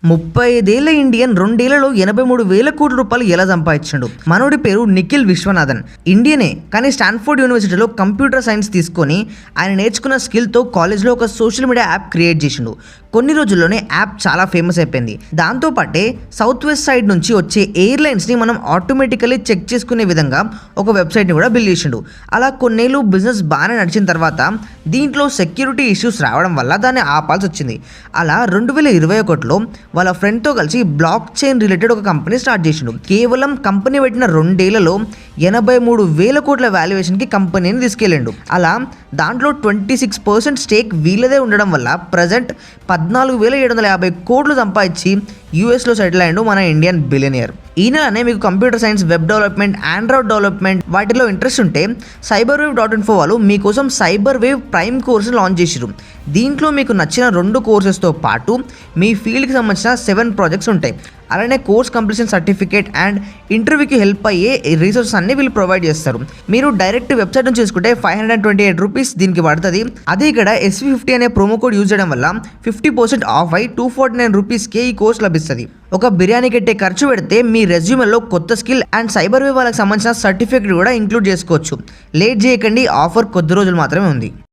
35 ఏళ్ల ఇండియన్ 2 ఏళ్లలో 83,000 కోట్ల రూపాయలు ఎలా సంపాదించాడు? మనోడి పేరు నిఖిల్ విశ్వనాథన్. ఇండియనే, కానీ స్టాన్ఫోర్డ్ యూనివర్సిటీలో కంప్యూటర్ సైన్స్ తీసుకొని ఆయన నేర్చుకున్న స్కిల్తో కాలేజ్లో ఒక సోషల్ మీడియా యాప్ క్రియేట్ చేసిండు. కొన్ని రోజుల్లోనే యాప్ చాలా ఫేమస్ అయిపోయింది. దాంతోపాటే సౌత్ వెస్ట్ సైడ్ నుంచి వచ్చే ఎయిర్లైన్స్ని మనం ఆటోమేటికలీ చెక్ చేసుకునే విధంగా ఒక వెబ్సైట్ని కూడా బిల్డ్ చేసిండు. అలా కొన్నేళ్ళు బిజినెస్ బాగానే నడిచిన తర్వాత దీంట్లో సెక్యూరిటీ ఇష్యూస్ రావడం వల్ల దాన్ని ఆపాల్సి వచ్చింది. అలా 2021లో వాళ్ళ ఫ్రెండ్తో కలిసి బ్లాక్ చైన్ రిలేటెడ్ ఒక కంపెనీ స్టార్ట్ చేసిండు. కేవలం కంపెనీ పెట్టిన 2 ఏళ్లలో 83,000 కోట్ల వాల్యుయేషన్కి కంపెనీని తీసుకెళ్ళిండు. అలా దాంట్లో 26% స్టేక్ వీళ్ళదే ఉండడం వల్ల ప్రజెంట్ 14,750 కోట్లు సంపాదించి యూఎస్లో సెటిల్ అయ్యిండు మన ఇండియన్ బిలియనియర్. ఈ నెలనే మీకు computer science, web development, Android development వాటిలో ఇంట్రెస్ట్ ఉంటే cyberwave.info వాళ్ళు మీకోసం cyber wave prime course launch చేసిరు. దీంట్లో మీకు నచ్చిన 2 కోర్సెస్తో పాటు మీ ఫీల్డ్కి సంబంధించిన 7 ప్రాజెక్ట్స్ ఉంటాయి. అలానే కోర్స్ కంప్లీషన్ సర్టిఫికేట్ అండ్ ఇంటర్వ్యూకి హెల్ప్ అయ్యే రీసోర్సెస్ అన్ని వీళ్ళు ప్రొవైడ్ చేస్తారు. మీరు డైరెక్ట్ వెబ్సైట్ నుంచి చూసుకుంటే 528 రూపీస్ దీనికి పడుతుంది. అదే ఇక్కడ SV50 అనే ప్రోమో కోడ్ యూజ్ చేయడం వల్ల 50% ఆఫ్ అయి 249 రూపీస్కే ఈ కోర్స్ లభిస్తుంది. ఒక బిర్యానీ కట్టే ఖర్చు పెడితే మీ రెజ్యూమెలో కొత్త స్కిల్ అండ్ సైబర్ వేవ్ వాళ్ళకి సంబంధించిన సర్టిఫికేట్ కూడా ఇంక్లూడ్ చేసుకోవచ్చు. లేట్ చేయకండి, ఆఫర్ కొద్ది రోజులు మాత్రమే ఉంది.